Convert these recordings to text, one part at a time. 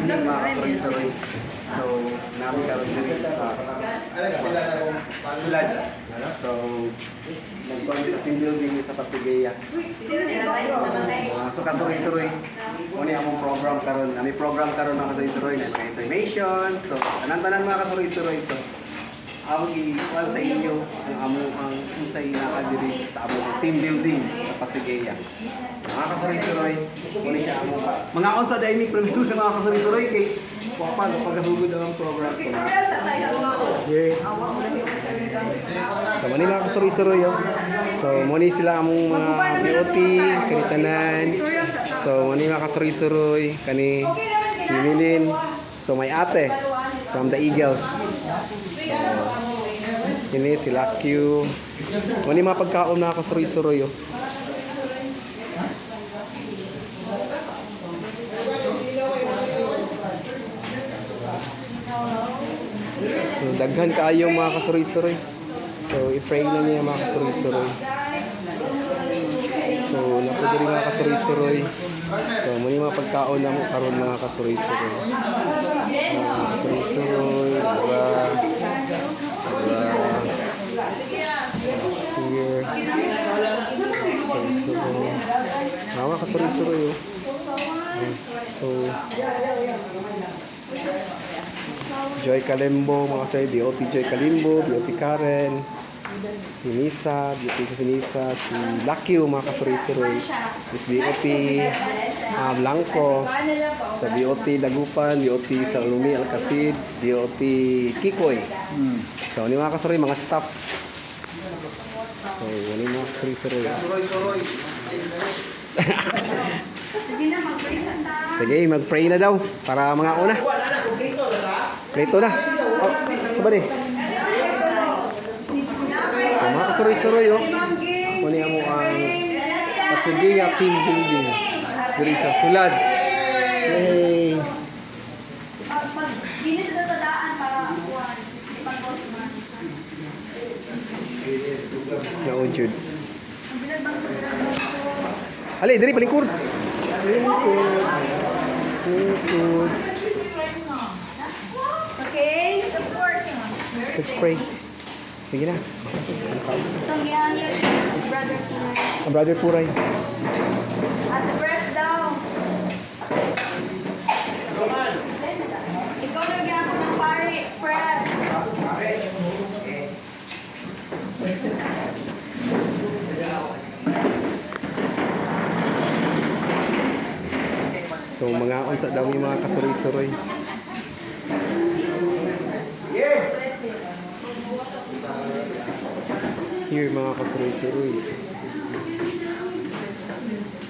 evening mga kasuroy-suroy. So, namin karoon din village. So, nagkuhan sa team building sa Pasigueya. So, kasuroy-suroy. Muna yung program karoon. May program karoon mga kasuroy-suroy na mga information. So, tanan-tanan mga kasuroy-suroy. So, ang iwan sa inyo ang isay nakadiri sa among team building sa Pasigueya. Mga kasuroy-suroy, muna siya among mga onsa dahil preview ng mga kasuroy-suroy kay pagkasugod ang program ko. Here. So, muna mga kasuroy-suroy. So, muna sila among mga BOT, kanitanan. So, muna mga kasuroy-suroy, kani si Milin. So, may ate from the Eagles. Ini sila Q. Muna mga pagkaon na kasuroy-suroy. So, daghan kaayo mga kasuroy-suroy. So, i-pray na niya mga kasuroy-suroy. So, napodiri mga kasuroy-suroy. So, muna mga pagkaon na mo karon mga kasuroy-suroy. Mga kasuroy-suroy. Here. Kasuroy-suroy. Mga kasuroy-suroy. So, Joy Kalimbo, mga kasay, BOP Joy Kalimbo, BOP Karen, si Nisa, BOP si Nisa, si Lakyo, mga kasuroy-suroy, Miss BOP Blanco, sa BOP Dagupan, BOP sa Lumi Alcacid, BOP Kikoy. So, ini mga kasuroy, mga staff. So, ini mga kasuroy-suroy. Sige, mag-pray na daw para mga una. Prito na. Oh, sabi ni. So, mga kasuroy-suroy, muna mo ang Pasigueya team building. Diri sa Sulads. Yay! Yaon, Jude. Ali, diri palingkur. Palingkur. Okay, of course. Let's pray. Sige na. Brother Puray. Brother Puray. As a press down. Ikaw na gyapon ng pare, press. So, mga unsa daw yung mga kasuroy-suroy. Here, mga kasuroy-suroy.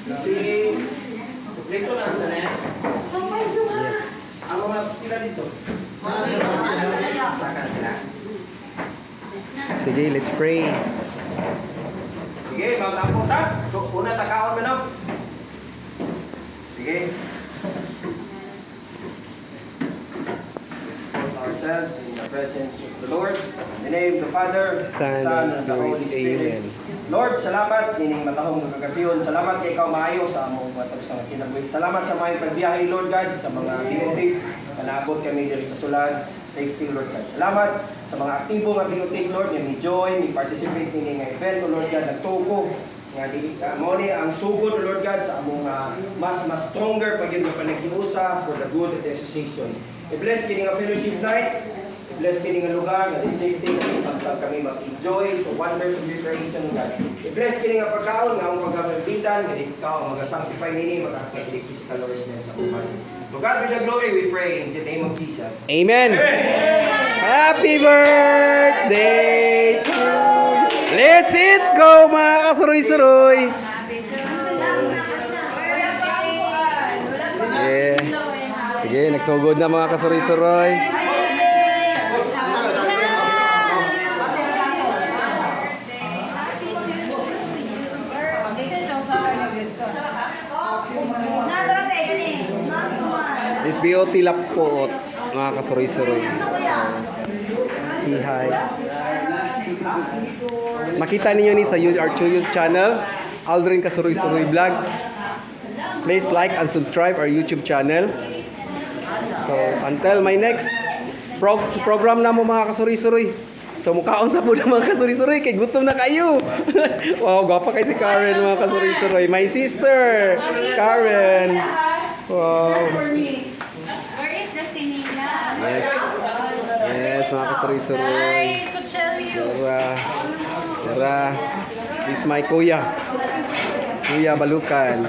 Yes. Sige, let's pray. Sige, magtapos ha. So, una takaon mo na. Sige. Let's put ourselves in the presence of the Lord. In the name of the Father, Son, Son, and and the Holy Spirit. Amen. Lord, salamat kining matahong kagatiyon. Salamat kay ikaw maayo sa among matag sa kinabuhi. Salamat sa mga pagbiyahe, Lord God, sa mga BOTs na naabot kami diri sa sulad. Safety, Lord God. Salamat sa mga aktibo nga BOTs, Lord, nga ni-join, ni-participate nini nga event, Lord God, nagtuko nga di mo ni ang sugod, Lord God, sa among mas stronger pag yun nga panagiusa for the good of the association. I-bless kini nga fellowship night. Bless kini nga lugar, nga din safety, nga samtang kami mag-enjoy sa wonders of your creation, God. I-bless kini nga pagkaon, nga ang pagkamagitan, nga din ikaw ang mag-sanctify nini, mag-activate physical nourishment sa buhay. To God be the glory, we pray in the name of Jesus. Amen. Happy birthday to you. Let's it go, mga kasuroy-suroy. Yeah. Sige, nagsugod na mga kasuroy-suroy. This BOT lap po, mga kasuroy-suroy. Say hi. Makita ninyo ni sa our YouTube channel, Aldrin Kasuroy-Suroy Vlog. Please like and subscribe our YouTube channel. So, until my next program na mo mga kasuri-suri. So, mukhaon sa po ng mga kasuri-suri, kay gutom na kayo. Wow, gwapa kay si Karen mga kasuri-suri. My sister, Karen. Wow. Where is the sinila? Yes. Yes, mga kasuri-suri. I could tell you. Tara. This is my kuya. Kuya Balukan.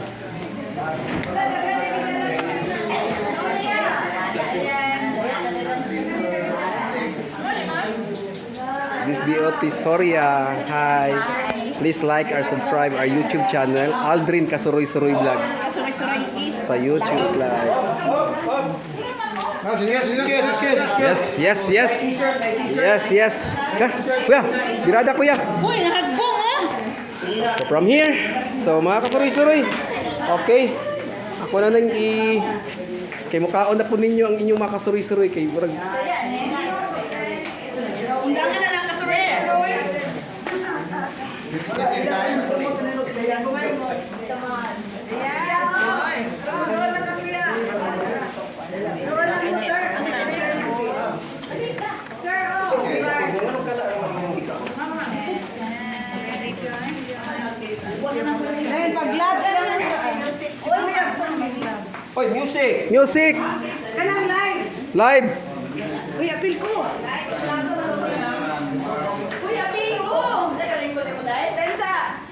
This BOT Soria. Hi. Please like or subscribe our YouTube channel, Aldrin Kasuroy-Suroy Vlog. Sa YouTube Live. Yes, yes, yes. Yes, yes. Ka, kuya, birada kuya. Uy, nakagbong ah! So from here, so mga kasuroy-suroy, okay. Ako na nang kay mukhaon na po ninyo ang inyong mga kasuroy-suroy kay murag. Undangan na lang kasuroy-suroy. Hoy, music! Music! Kanang live. Live! Uy, apil ko. Uy, apil ko. Tensa.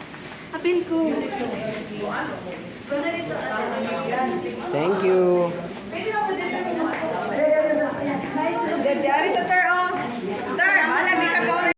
Apil ko. Thank you.